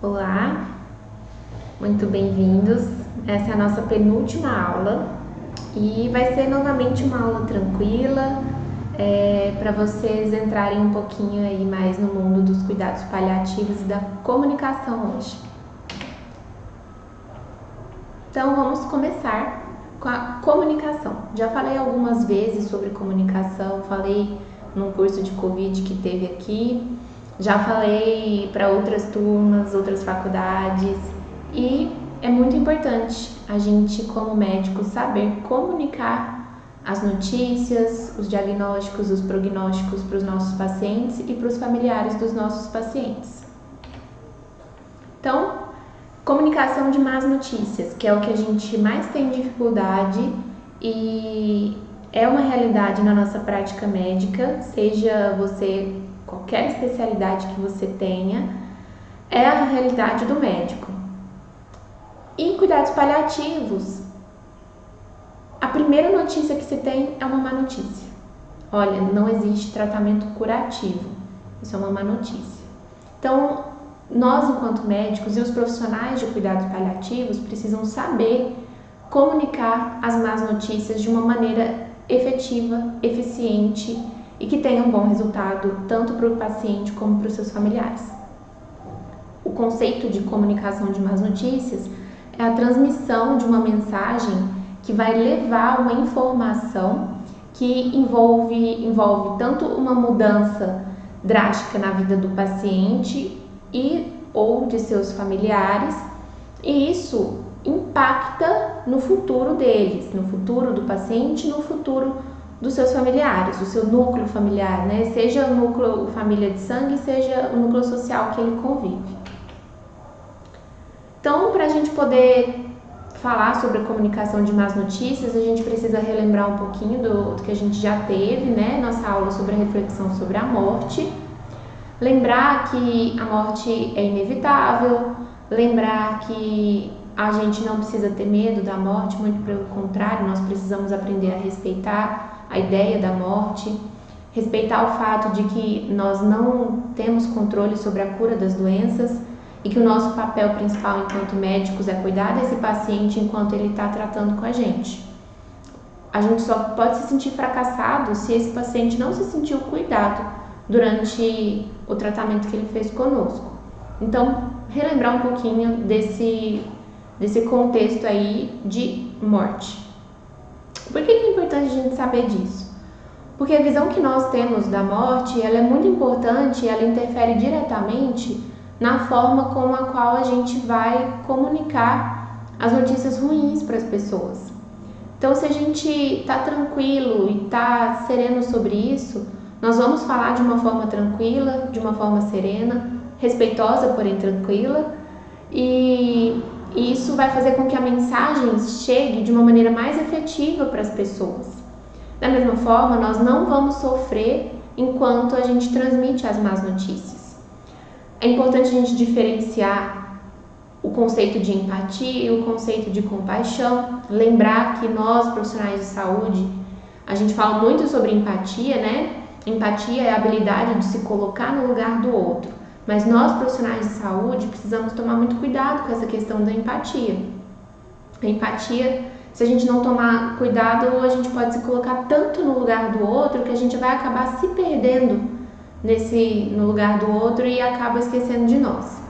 Olá, muito bem-vindos. Essa é a nossa penúltima aula e vai ser novamente uma aula tranquila para vocês entrarem um pouquinho aí mais no mundo dos cuidados paliativos e da comunicação hoje. Então vamos começar com a comunicação. Já falei algumas vezes sobre comunicação, falei num curso de Covid que teve aqui. Já falei para outras turmas, outras faculdades e é muito importante a gente, como médico, saber comunicar as notícias, os diagnósticos, os prognósticos para os nossos pacientes e para os familiares dos nossos pacientes. Então, comunicação de más notícias, que é o que a gente mais tem dificuldade e é uma realidade na nossa prática médica, seja você qualquer especialidade que você tenha, é a realidade do médico. Em cuidados paliativos, a primeira notícia que se tem é uma má notícia. Olha, não existe tratamento curativo. Isso é uma má notícia. Então, nós, enquanto médicos e os profissionais de cuidados paliativos, precisam saber comunicar as más notícias de uma maneira efetiva, eficiente e que tenha um bom resultado tanto para o paciente como para os seus familiares. O conceito de comunicação de más notícias é a transmissão de uma mensagem que vai levar uma informação que envolve tanto uma mudança drástica na vida do paciente e ou de seus familiares, e isso impacta no futuro deles, no futuro do paciente, no futuro dos seus familiares, do seu núcleo familiar, né? Seja o núcleo família de sangue, seja o núcleo social que ele convive. Então, para a gente poder falar sobre a comunicação de más notícias, a gente precisa relembrar um pouquinho do que a gente já teve, né? Nossa aula sobre a reflexão sobre a morte. Lembrar que a morte é inevitável, lembrar que a gente não precisa ter medo da morte, muito pelo contrário, nós precisamos aprender a respeitar a ideia da morte, respeitar o fato de que nós não temos controle sobre a cura das doenças e que o nosso papel principal enquanto médicos é cuidar desse paciente enquanto ele está tratando com a gente. A gente só pode se sentir fracassado se esse paciente não se sentiu cuidado durante o tratamento que ele fez conosco. Então, relembrar um pouquinho desse contexto aí de morte. Por que é importante a gente saber disso? Porque a visão que nós temos da morte, ela é muito importante, ela interfere diretamente na forma com a qual a gente vai comunicar as notícias ruins para as pessoas. Então, se a gente está tranquilo e está sereno sobre isso, nós vamos falar de uma forma tranquila, de uma forma serena, respeitosa, porém tranquila, e isso vai fazer com que a mensagem chegue de uma maneira mais efetiva para as pessoas. Da mesma forma, nós não vamos sofrer enquanto a gente transmite as más notícias. É importante a gente diferenciar o conceito de empatia e o conceito de compaixão. Lembrar que nós, profissionais de saúde, a gente fala muito sobre empatia, né? Empatia é a habilidade de se colocar no lugar do outro. Mas nós, profissionais de saúde, precisamos tomar muito cuidado com essa questão da empatia. A empatia, se a gente não tomar cuidado, a gente pode se colocar tanto no lugar do outro que a gente vai acabar se perdendo no lugar do outro e acaba esquecendo de nós.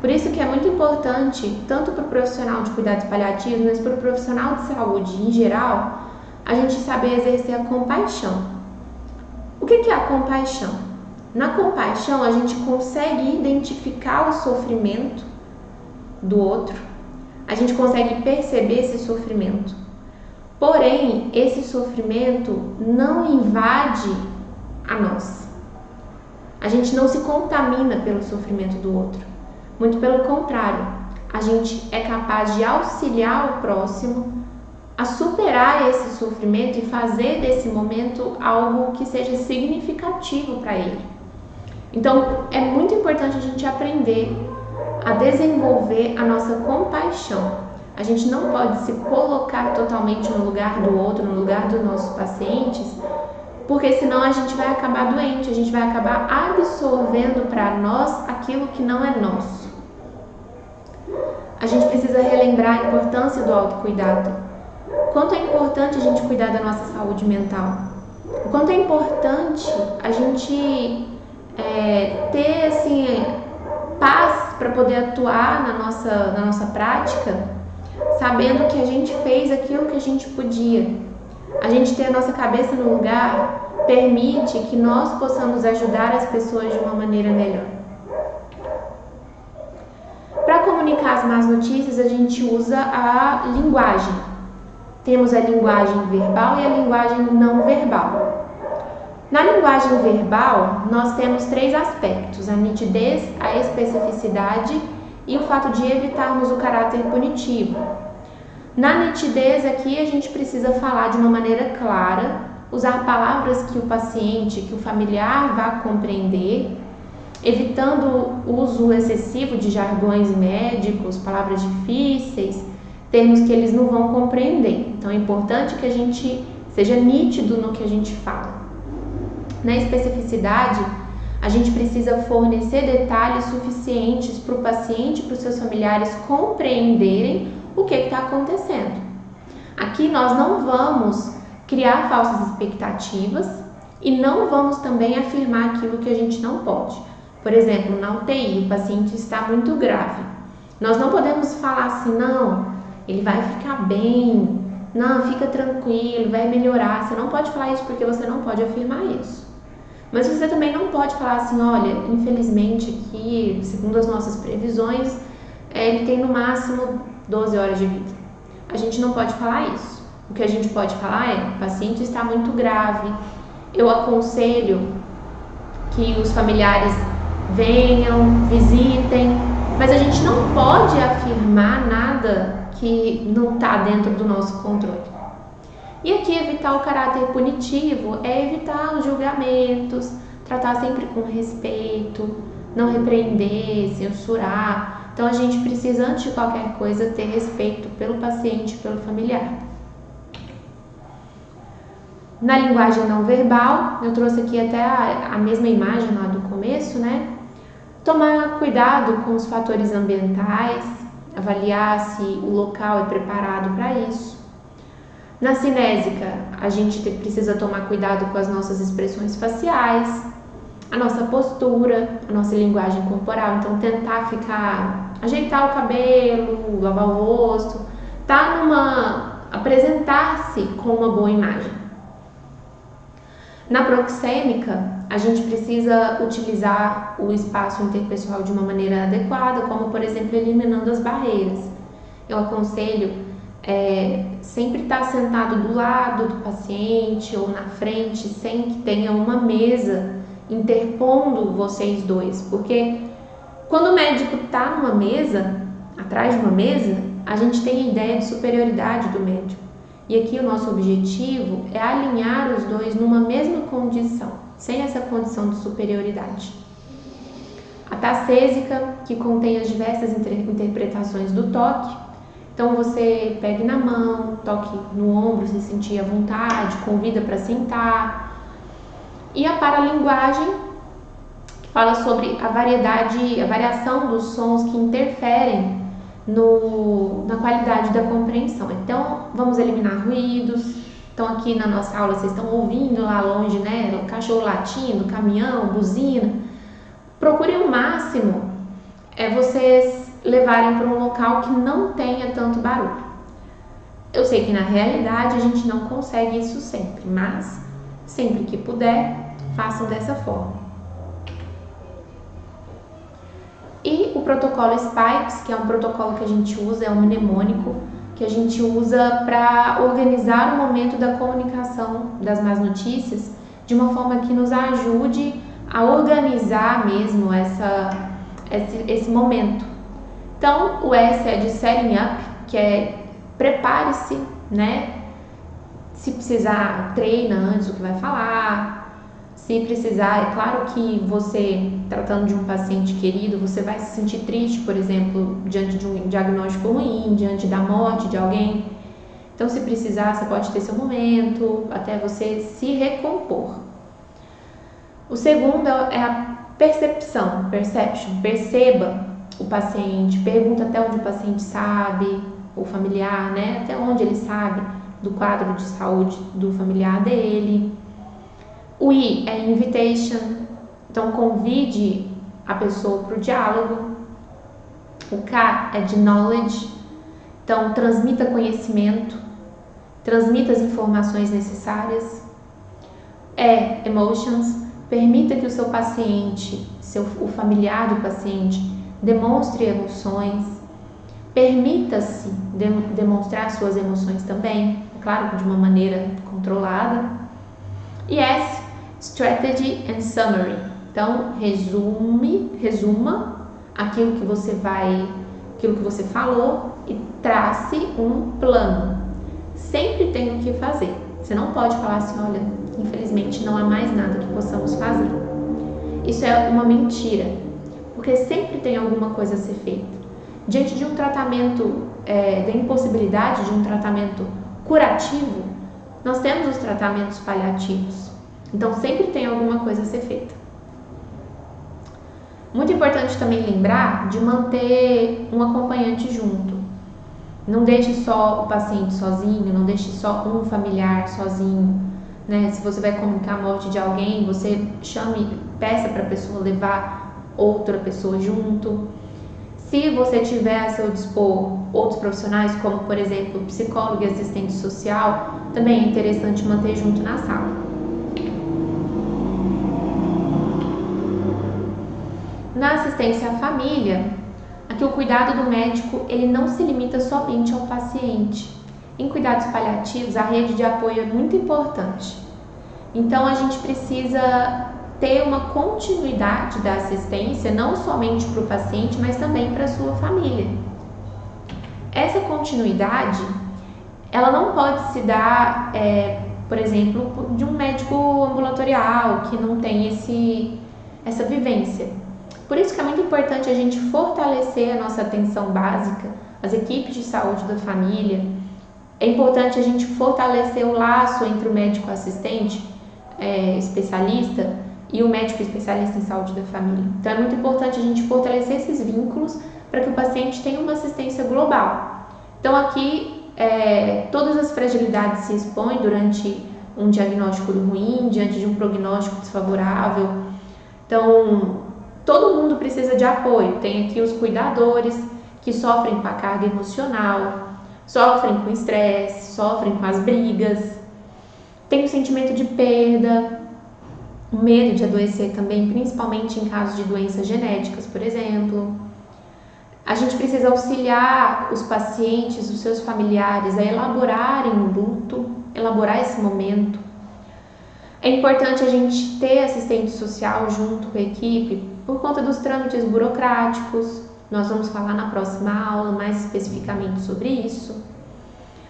Por isso que é muito importante, tanto para o profissional de cuidados paliativos, mas para o profissional de saúde em geral, a gente saber exercer a compaixão. O que é a compaixão? Na compaixão, a gente consegue identificar o sofrimento do outro, a gente consegue perceber esse sofrimento. Porém, esse sofrimento não invade a nós. A gente não se contamina pelo sofrimento do outro. Muito pelo contrário, a gente é capaz de auxiliar o próximo a superar esse sofrimento e fazer desse momento algo que seja significativo para ele. Então, é muito importante a gente aprender a desenvolver a nossa compaixão. A gente não pode se colocar totalmente no lugar do outro, no lugar dos nossos pacientes, porque senão a gente vai acabar doente, a gente vai acabar absorvendo para nós aquilo que não é nosso. a gente precisa relembrar a importância do autocuidado. Quanto é importante a gente cuidar da nossa saúde mental. O quanto é importante a gente ter assim, paz para poder atuar na nossa prática, sabendo que a gente fez aquilo que a gente podia. A gente ter a nossa cabeça no lugar permite que nós possamos ajudar as pessoas de uma maneira melhor. Para comunicar as más notícias, a gente usa a linguagem. Temos a linguagem verbal e a linguagem não verbal. Na linguagem verbal, nós temos 3 aspectos: a nitidez, a especificidade e o fato de evitarmos o caráter punitivo. Na nitidez, aqui a gente precisa falar de uma maneira clara, usar palavras que o paciente, que o familiar vá compreender, evitando o uso excessivo de jargões médicos, palavras difíceis, termos que eles não vão compreender. Então é importante que a gente seja nítido no que a gente fala. Na especificidade, a gente precisa fornecer detalhes suficientes para o paciente e para os seus familiares compreenderem o que está acontecendo. Aqui nós não vamos criar falsas expectativas e não vamos também afirmar aquilo que a gente não pode. Por exemplo, na UTI, o paciente está muito grave. Nós não podemos falar assim, não, ele vai ficar bem, não, fica tranquilo, vai melhorar. Você não pode falar isso porque você não pode afirmar isso. Mas você também não pode falar assim, olha, infelizmente aqui, segundo as nossas previsões, ele tem no máximo 12 horas de vida. A gente não pode falar isso. O que a gente pode falar é, o paciente está muito grave, eu aconselho que os familiares venham, visitem, mas a gente não pode afirmar nada que não está dentro do nosso controle. E aqui evitar o caráter punitivo é evitar os julgamentos, tratar sempre com respeito, não repreender, censurar. Então a gente precisa, antes de qualquer coisa, ter respeito pelo paciente e pelo familiar. Na linguagem não verbal, eu trouxe aqui até a mesma imagem lá do começo, né? Tomar cuidado com os fatores ambientais, avaliar se o local é preparado para isso. Na cinésica, a gente precisa tomar cuidado com as nossas expressões faciais, a nossa postura, a nossa linguagem corporal. Então, ajeitar o cabelo, lavar o rosto, apresentar-se com uma boa imagem. Na proxêmica, a gente precisa utilizar o espaço interpessoal de uma maneira adequada, como, por exemplo, eliminando as barreiras. Eu aconselho sempre estar sentado do lado do paciente ou na frente, sem que tenha uma mesa interpondo vocês dois, porque quando o médico está numa mesa, atrás de uma mesa, a gente tem a ideia de superioridade do médico. E aqui o nosso objetivo é alinhar os dois numa mesma condição, sem essa condição de superioridade. A tacésica, que contém as diversas interpretações do toque. Então você pegue na mão, toque no ombro se sentir à vontade, convida para sentar. E a paralinguagem, que fala sobre a variação dos sons que interferem na qualidade da compreensão. Então, vamos eliminar ruídos. Então, aqui na nossa aula, vocês estão ouvindo lá longe, né? O cachorro latindo, caminhão, buzina. Procurem o máximo vocês levarem para um local que não tenha tanto barulho. Eu sei que na realidade a gente não consegue isso sempre, mas sempre que puder, façam dessa forma. E o protocolo SPIKES, que é um protocolo que a gente usa, é um mnemônico que a gente usa para organizar o momento da comunicação das más notícias de uma forma que nos ajude a organizar mesmo esse momento. Então, o S é de setting up, que é prepare-se, né? Se precisar, treina antes do que vai falar. Se precisar, é claro que você, tratando de um paciente querido, você vai se sentir triste, por exemplo, diante de um diagnóstico ruim, diante da morte de alguém. Então, se precisar, você pode ter seu momento, até você se recompor. O segundo é a perception, perceba. o paciente, pergunta até onde o paciente sabe, o familiar, né? Até onde ele sabe do quadro de saúde do familiar dele. O I é invitation, então convide a pessoa para o diálogo. O K é de knowledge, então transmita conhecimento, transmita as informações necessárias. E, emotions, permita que o seu paciente, o familiar do paciente, demonstre emoções. Permita-se demonstrar suas emoções também, claro, de uma maneira controlada. E S, strategy and summary. Então, resuma aquilo que você falou e trace um plano. Sempre tem o que fazer. Você não pode falar assim, olha, infelizmente não há mais nada que possamos fazer. Isso é uma mentira, porque sempre tem alguma coisa a ser feita. Diante de um tratamento, da impossibilidade de um tratamento curativo, nós temos os tratamentos paliativos. Então, sempre tem alguma coisa a ser feita. Muito importante também lembrar de manter um acompanhante junto. Não deixe só o paciente sozinho, não deixe só um familiar sozinho, né? Se você vai comunicar a morte de alguém, você peça para a pessoa levar outra pessoa junto. Se você tiver a seu dispor outros profissionais, como por exemplo psicólogo e assistente social, também é interessante manter junto na sala. Na assistência à família, aqui o cuidado do médico ele não se limita somente ao paciente. Em cuidados paliativos, a rede de apoio é muito importante. Então a gente precisa ter uma continuidade da assistência, não somente para o paciente, mas também para a sua família. Essa continuidade, ela não pode se dar, por exemplo, de um médico ambulatorial que não tem essa vivência. Por isso que é muito importante a gente fortalecer a nossa atenção básica, as equipes de saúde da família. É importante a gente fortalecer o laço entre o médico assistente, especialista, e o médico especialista em saúde da família. Então é muito importante a gente fortalecer esses vínculos para que o paciente tenha uma assistência global. Então aqui todas as fragilidades se expõem durante um diagnóstico ruim, diante de um prognóstico desfavorável. Então todo mundo precisa de apoio. Tem aqui os cuidadores que sofrem com a carga emocional, sofrem com estresse, sofrem com as brigas, tem o sentimento de perda, o medo de adoecer também, principalmente em casos de doenças genéticas, por exemplo. A gente precisa auxiliar os pacientes, os seus familiares a elaborarem o luto, elaborar esse momento. É importante a gente ter assistente social junto com a equipe por conta dos trâmites burocráticos. Nós vamos falar na próxima aula mais especificamente sobre isso.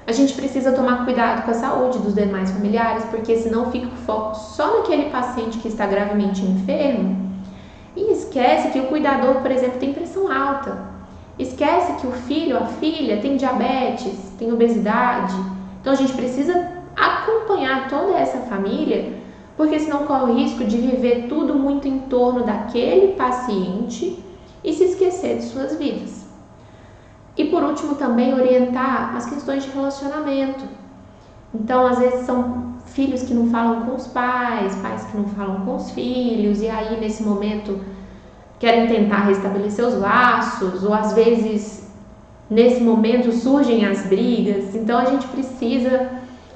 A gente precisa tomar cuidado com a saúde dos demais familiares, porque senão fica o foco só naquele paciente que está gravemente enfermo e esquece que o cuidador, por exemplo, tem pressão alta. Esquece que o filho, a filha, tem diabetes, tem obesidade. Então a gente precisa acompanhar toda essa família, porque senão corre o risco de viver tudo muito em torno daquele paciente e se esquecer de suas vidas. E por último também orientar as questões de relacionamento. Então às vezes são filhos que não falam com os pais, pais que não falam com os filhos, e aí nesse momento querem tentar restabelecer os laços, ou às vezes nesse momento surgem as brigas. Então a gente precisa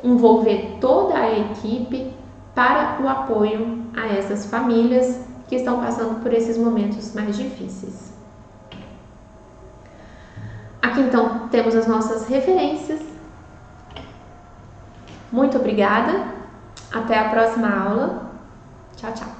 envolver toda a equipe para o apoio a essas famílias que estão passando por esses momentos mais difíceis. Aqui então temos as nossas referências. Muito obrigada. Até a próxima aula. Tchau, tchau.